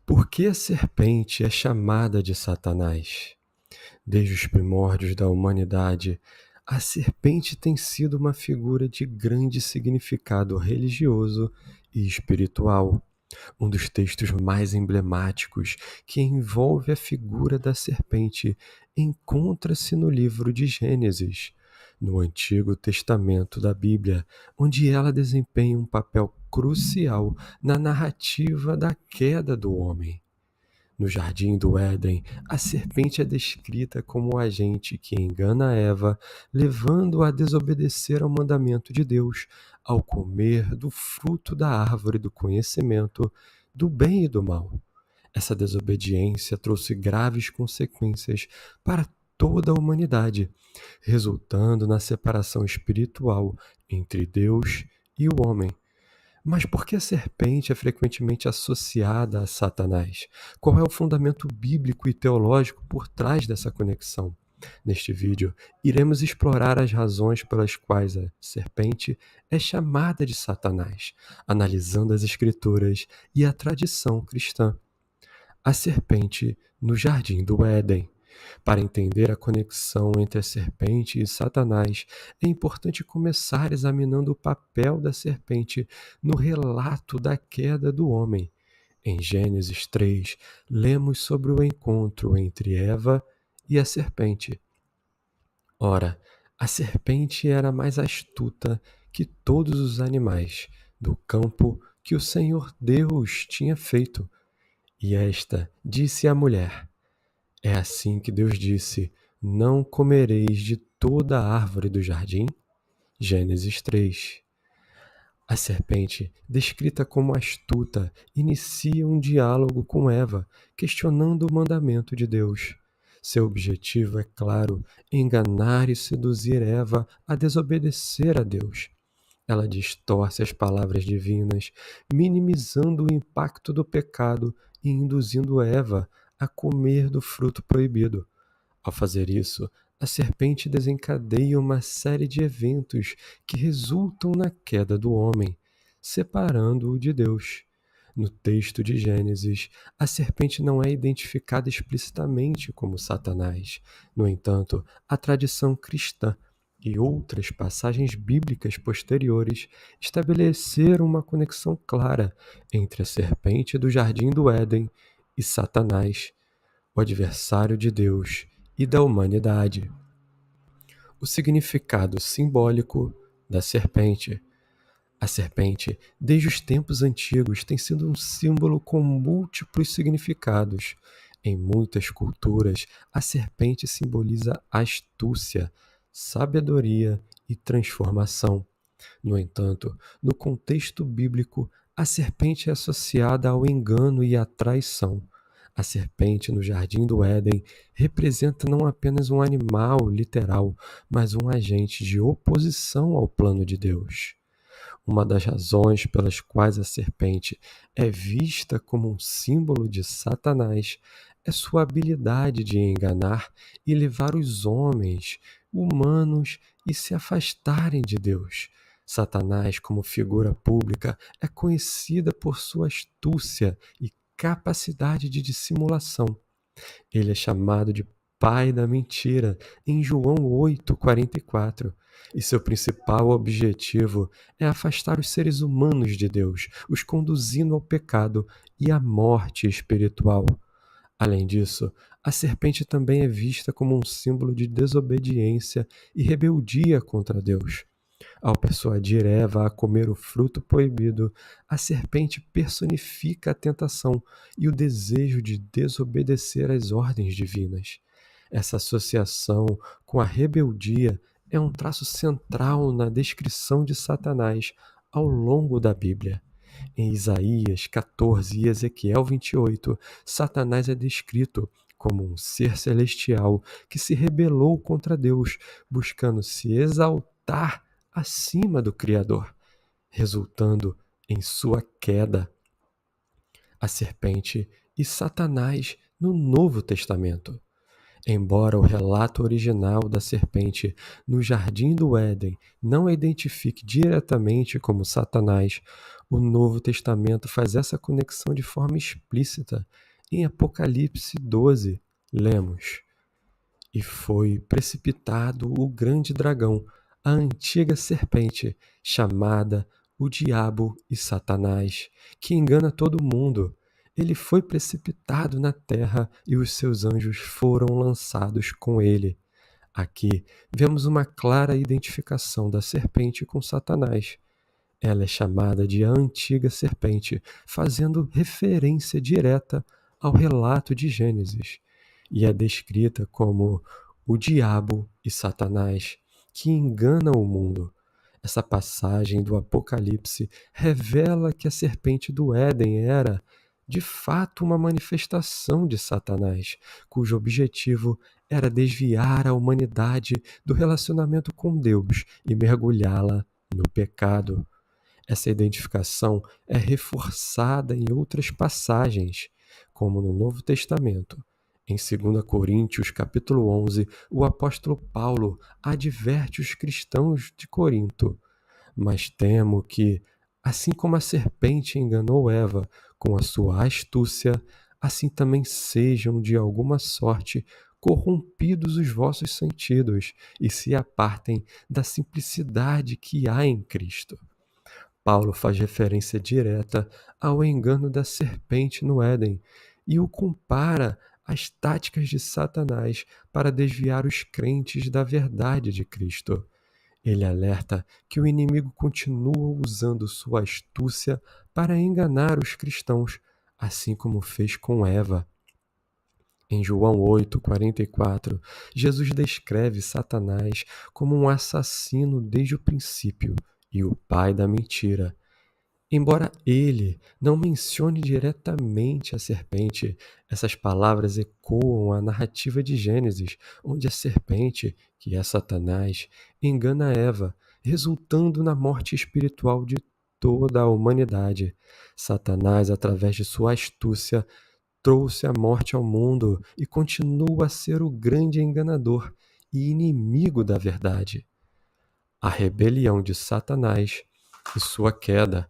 Por que a serpente é chamada de Satanás? Desde os primórdios da humanidade, a serpente tem sido uma figura de grande significado religioso e espiritual. Um dos textos mais emblemáticos que envolve a figura da serpente encontra-se no livro de Gênesis, no Antigo Testamento da Bíblia, onde ela desempenha um papel crucial na narrativa da queda do homem. No jardim do Éden, a serpente é descrita como o agente que engana Eva, levando-a a desobedecer ao mandamento de Deus, ao comer do fruto da árvore do conhecimento do bem e do mal. Essa desobediência trouxe graves consequências para toda a humanidade, resultando na separação espiritual entre Deus e o homem. Mas por que a serpente é frequentemente associada a Satanás? Qual é o fundamento bíblico e teológico por trás dessa conexão? Neste vídeo, iremos explorar as razões pelas quais a serpente é chamada de Satanás, analisando as Escrituras e a tradição cristã. A serpente no jardim do Éden. Para entender a conexão entre a serpente e Satanás, é importante começar examinando o papel da serpente no relato da queda do homem. Em Gênesis 3, lemos sobre o encontro entre Eva e a serpente. Ora, a serpente era mais astuta que todos os animais do campo que o Senhor Deus tinha feito. E esta disse à mulher: é assim que Deus disse: não comereis de toda a árvore do jardim? Gênesis 3. A serpente, descrita como astuta, inicia um diálogo com Eva, questionando o mandamento de Deus. Seu objetivo é claro: enganar e seduzir Eva a desobedecer a Deus. Ela distorce as palavras divinas, minimizando o impacto do pecado e induzindo Eva a comer do fruto proibido. Ao fazer isso, a serpente desencadeia uma série de eventos que resultam na queda do homem, separando-o de Deus. No texto de Gênesis, a serpente não é identificada explicitamente como Satanás. No entanto, a tradição cristã e outras passagens bíblicas posteriores estabeleceram uma conexão clara entre a serpente do jardim do Éden e Satanás, o adversário de Deus e da humanidade. O significado simbólico da serpente. A serpente, desde os tempos antigos, tem sido um símbolo com múltiplos significados. Em muitas culturas, a serpente simboliza astúcia, sabedoria e transformação. No entanto, no contexto bíblico, a serpente é associada ao engano e à traição. A serpente no jardim do Éden representa não apenas um animal literal, mas um agente de oposição ao plano de Deus. Uma das razões pelas quais a serpente é vista como um símbolo de Satanás é sua habilidade de enganar e levar os homens, humanos, e se afastarem de Deus. Satanás, como figura pública, é conhecida por sua astúcia e capacidade de dissimulação. Ele é chamado de pai da mentira em João 8:44, e seu principal objetivo é afastar os seres humanos de Deus, os conduzindo ao pecado e à morte espiritual. Além disso, a serpente também é vista como um símbolo de desobediência e rebeldia contra Deus. Ao persuadir Eva a comer o fruto proibido, a serpente personifica a tentação e o desejo de desobedecer às ordens divinas. Essa associação com a rebeldia é um traço central na descrição de Satanás ao longo da Bíblia. Em Isaías 14 e Ezequiel 28, Satanás é descrito como um ser celestial que se rebelou contra Deus, buscando se exaltar acima do Criador, resultando em sua queda. A serpente e Satanás no Novo Testamento. Embora o relato original da serpente no jardim do Éden não a identifique diretamente como Satanás, o Novo Testamento faz essa conexão de forma explícita. Em Apocalipse 12, lemos: E foi precipitado o grande dragão, a antiga serpente, chamada o Diabo e Satanás, que engana todo mundo. Ele foi precipitado na terra e os seus anjos foram lançados com ele. Aqui vemos uma clara identificação da serpente com Satanás. Ela é chamada de a antiga serpente, fazendo referência direta ao relato de Gênesis, e é descrita como o diabo e Satanás, que engana o mundo. Essa passagem do Apocalipse revela que a serpente do Éden era, de fato, uma manifestação de Satanás, cujo objetivo era desviar a humanidade do relacionamento com Deus e mergulhá-la no pecado. Essa identificação é reforçada em outras passagens, como no Novo Testamento. Em 2 Coríntios, capítulo 11, o apóstolo Paulo adverte os cristãos de Corinto: Mas temo que, assim como a serpente enganou Eva com a sua astúcia, assim também sejam de alguma sorte corrompidos os vossos sentidos e se apartem da simplicidade que há em Cristo. Paulo faz referência direta ao engano da serpente no Éden e o compara às táticas de Satanás para desviar os crentes da verdade de Cristo. Ele alerta que o inimigo continua usando sua astúcia para enganar os cristãos, assim como fez com Eva. Em João 8:44, Jesus descreve Satanás como um assassino desde o princípio e o pai da mentira. Embora ele não mencione diretamente a serpente, essas palavras ecoam a narrativa de Gênesis, onde a serpente, que é Satanás, engana Eva, resultando na morte espiritual de toda a humanidade. Satanás, através de sua astúcia, trouxe a morte ao mundo e continua a ser o grande enganador e inimigo da verdade. A rebelião de Satanás e sua queda.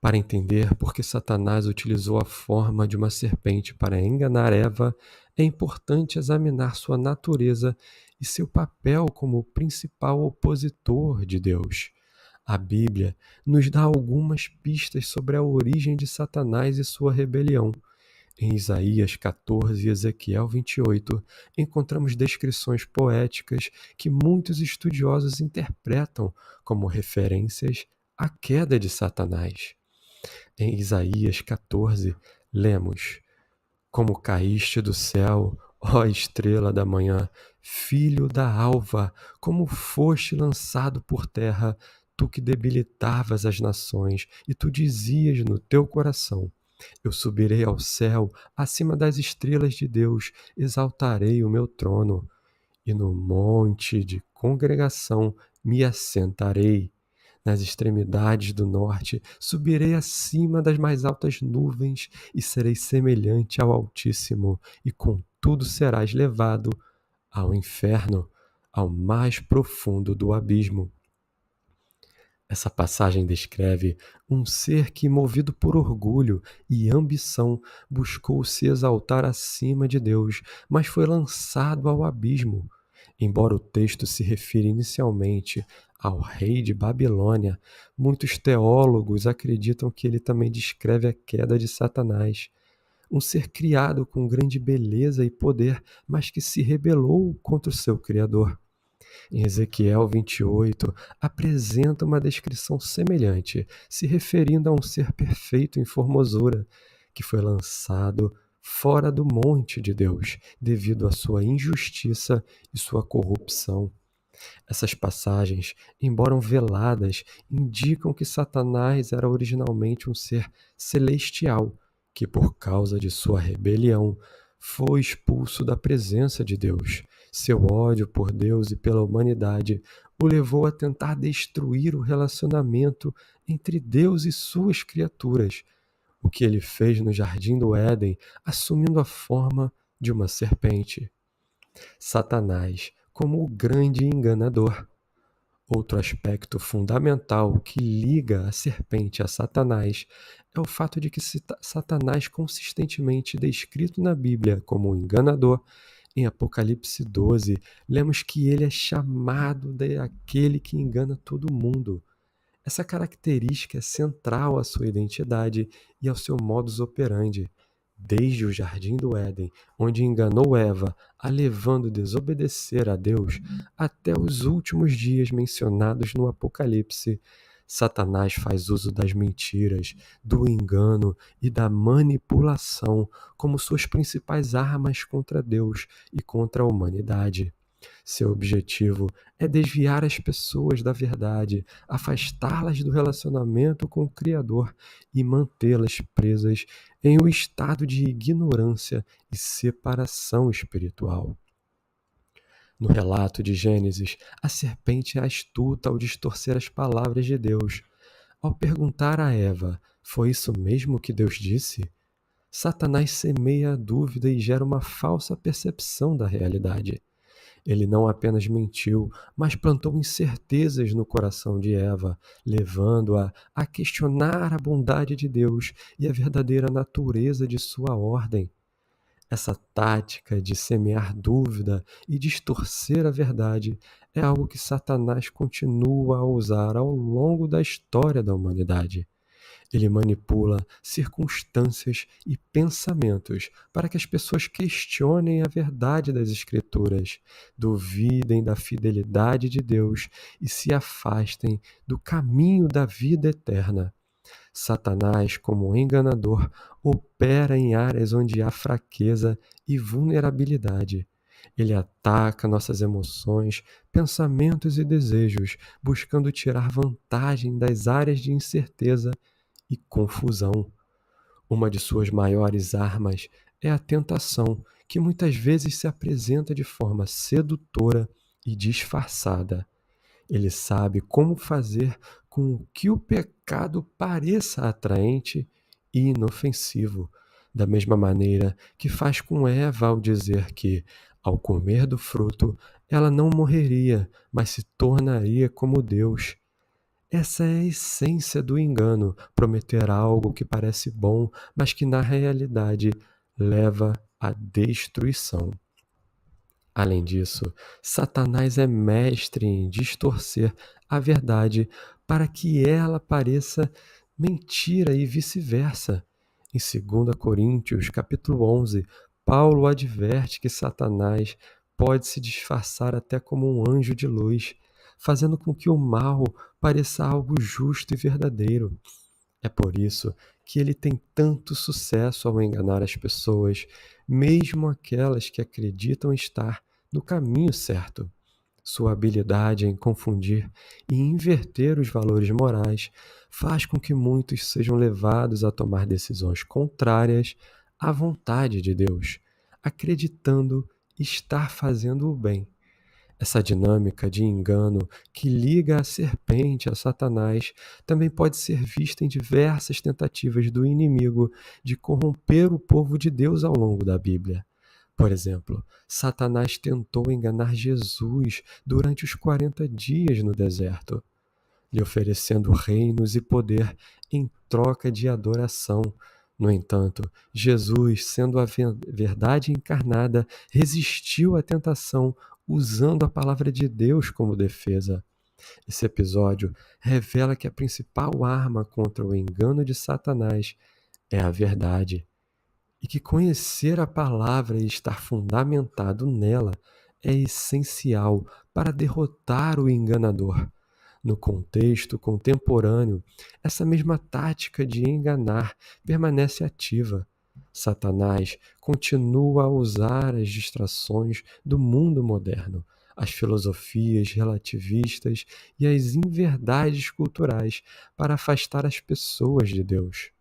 Para entender por que Satanás utilizou a forma de uma serpente para enganar Eva, é importante examinar sua natureza e seu papel como o principal opositor de Deus. A Bíblia nos dá algumas pistas sobre a origem de Satanás e sua rebelião. Em Isaías 14 e Ezequiel 28, encontramos descrições poéticas que muitos estudiosos interpretam como referências à queda de Satanás. Em Isaías 14, lemos: Como caíste do céu, ó estrela da manhã, filho da alva, como foste lançado por terra, tu que debilitavas as nações, e tu dizias no teu coração: Eu subirei ao céu, acima das estrelas de Deus, exaltarei o meu trono, e no monte de congregação me assentarei. Nas extremidades do norte, subirei acima das mais altas nuvens e serei semelhante ao Altíssimo, e contudo serás levado ao inferno, ao mais profundo do abismo. Essa passagem descreve um ser que, movido por orgulho e ambição, buscou se exaltar acima de Deus, mas foi lançado ao abismo. Embora o texto se refira inicialmente ao rei de Babilônia, muitos teólogos acreditam que ele também descreve a queda de Satanás, um ser criado com grande beleza e poder, mas que se rebelou contra o seu Criador. Em Ezequiel 28, apresenta uma descrição semelhante, se referindo a um ser perfeito em formosura, que foi lançado fora do monte de Deus, devido à sua injustiça e sua corrupção. Essas passagens, embora veladas, indicam que Satanás era originalmente um ser celestial, que por causa de sua rebelião foi expulso da presença de Deus. Seu ódio por Deus e pela humanidade o levou a tentar destruir o relacionamento entre Deus e suas criaturas, o que ele fez no jardim do Éden, assumindo a forma de uma serpente. Satanás como o grande enganador. Outro aspecto fundamental que liga a serpente a Satanás é o fato de que Satanás consistentemente descrito na Bíblia como um enganador. Em Apocalipse 12, lemos que ele é chamado de aquele que engana todo mundo. Essa característica é central à sua identidade e ao seu modus operandi. Desde o Jardim do Éden, onde enganou Eva, a levando a desobedecer a Deus, até os últimos dias mencionados no Apocalipse, Satanás faz uso das mentiras, do engano e da manipulação como suas principais armas contra Deus e contra a humanidade. Seu objetivo é desviar as pessoas da verdade, afastá-las do relacionamento com o Criador e mantê-las presas em um estado de ignorância e separação espiritual. No relato de Gênesis, a serpente é astuta ao distorcer as palavras de Deus. Ao perguntar a Eva, foi isso mesmo que Deus disse? Satanás semeia a dúvida e gera uma falsa percepção da realidade. Ele não apenas mentiu, mas plantou incertezas no coração de Eva, levando-a a questionar a bondade de Deus e a verdadeira natureza de sua ordem. Essa tática de semear dúvida e distorcer a verdade é algo que Satanás continua a usar ao longo da história da humanidade. Ele manipula circunstâncias e pensamentos para que as pessoas questionem a verdade das Escrituras, duvidem da fidelidade de Deus e se afastem do caminho da vida eterna. Satanás, como enganador, opera em áreas onde há fraqueza e vulnerabilidade. Ele ataca nossas emoções, pensamentos e desejos, buscando tirar vantagem das áreas de incerteza e confusão. Uma de suas maiores armas é a tentação, que muitas vezes se apresenta de forma sedutora e disfarçada. Ele sabe como fazer com que o pecado pareça atraente e inofensivo, da mesma maneira que faz com Eva ao dizer que, ao comer do fruto, ela não morreria, mas se tornaria como Deus. Essa é a essência do engano, prometer algo que parece bom, mas que na realidade leva à destruição. Além disso, Satanás é mestre em distorcer a verdade para que ela pareça mentira e vice-versa. Em 2 Coríntios, capítulo 11, Paulo adverte que Satanás pode se disfarçar até como um anjo de luz, fazendo com que o mal pareça algo justo e verdadeiro. É por isso que ele tem tanto sucesso ao enganar as pessoas, mesmo aquelas que acreditam estar no caminho certo. Sua habilidade em confundir e inverter os valores morais faz com que muitos sejam levados a tomar decisões contrárias à vontade de Deus, acreditando estar fazendo o bem. Essa dinâmica de engano que liga a serpente a Satanás também pode ser vista em diversas tentativas do inimigo de corromper o povo de Deus ao longo da Bíblia. Por exemplo, Satanás tentou enganar Jesus durante os 40 dias no deserto, lhe oferecendo reinos e poder em troca de adoração. No entanto, Jesus, sendo a verdade encarnada, resistiu à tentação usando a palavra de Deus como defesa. Esse episódio revela que a principal arma contra o engano de Satanás é a verdade, e que conhecer a palavra e estar fundamentado nela é essencial para derrotar o enganador. No contexto contemporâneo, essa mesma tática de enganar permanece ativa. Satanás continua a usar as distrações do mundo moderno, as filosofias relativistas e as inverdades culturais para afastar as pessoas de Deus.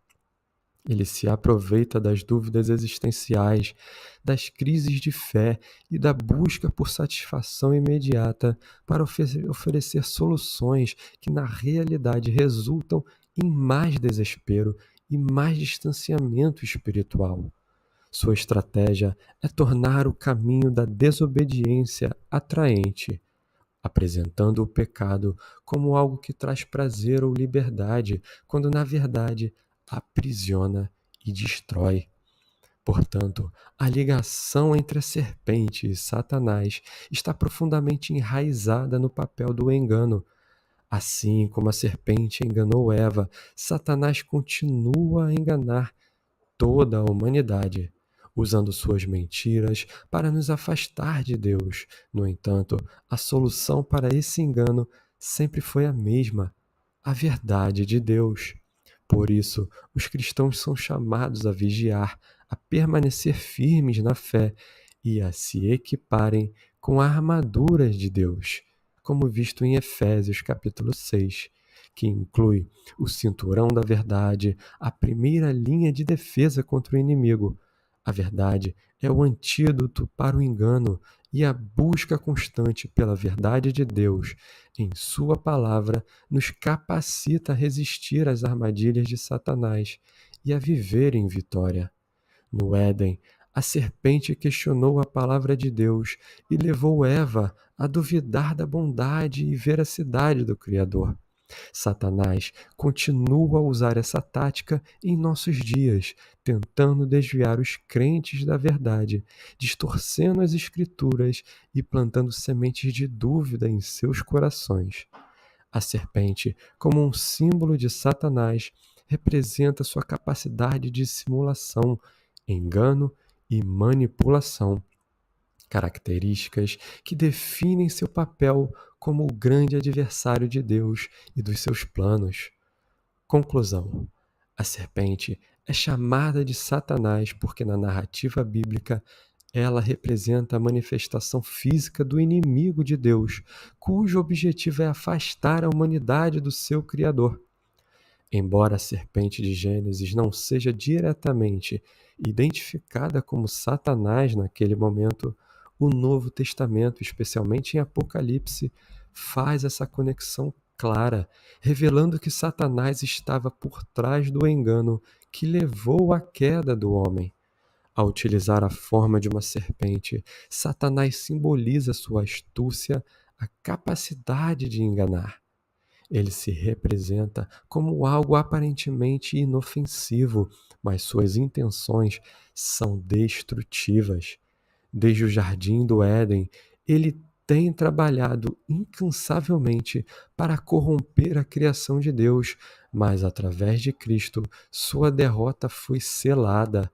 Ele se aproveita das dúvidas existenciais, das crises de fé e da busca por satisfação imediata para oferecer soluções que, na realidade, resultam em mais desespero e mais distanciamento espiritual. Sua estratégia é tornar o caminho da desobediência atraente, apresentando o pecado como algo que traz prazer ou liberdade, quando na verdade aprisiona e destrói. Portanto, a ligação entre a serpente e Satanás está profundamente enraizada no papel do engano. Assim como a serpente enganou Eva, Satanás continua a enganar toda a humanidade, usando suas mentiras para nos afastar de Deus. No entanto, a solução para esse engano sempre foi a mesma: a verdade de Deus. Por isso, os cristãos são chamados a vigiar, a permanecer firmes na fé e a se equiparem com a armadura de Deus, como visto em Efésios capítulo 6, que inclui o cinturão da verdade, a primeira linha de defesa contra o inimigo. A verdade é o antídoto para o engano e a busca constante pela verdade de Deus em Sua palavra nos capacita a resistir às armadilhas de Satanás e a viver em vitória. No Éden, a serpente questionou a palavra de Deus e levou Eva a duvidar da bondade e veracidade do Criador. Satanás continua a usar essa tática em nossos dias, tentando desviar os crentes da verdade, distorcendo as Escrituras e plantando sementes de dúvida em seus corações. A serpente, como um símbolo de Satanás, representa sua capacidade de simulação, engano e manipulação, características que definem seu papel como o grande adversário de Deus e dos seus planos. Conclusão: a serpente é chamada de Satanás porque, na narrativa bíblica, ela representa a manifestação física do inimigo de Deus, cujo objetivo é afastar a humanidade do seu Criador. Embora a serpente de Gênesis não seja diretamente identificada como Satanás naquele momento, o Novo Testamento, especialmente em Apocalipse, faz essa conexão clara, revelando que Satanás estava por trás do engano que levou à queda do homem. Ao utilizar a forma de uma serpente, Satanás simboliza sua astúcia, a capacidade de enganar. Ele se representa como algo aparentemente inofensivo, mas suas intenções são destrutivas. Desde o jardim do Éden, ele tem trabalhado incansavelmente para corromper a criação de Deus, mas através de Cristo, sua derrota foi selada.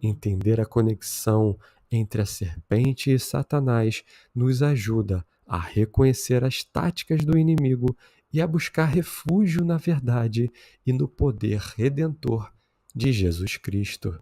Entender a conexão entre a serpente e Satanás nos ajuda a reconhecer as táticas do inimigo e a buscar refúgio na verdade e no poder redentor de Jesus Cristo.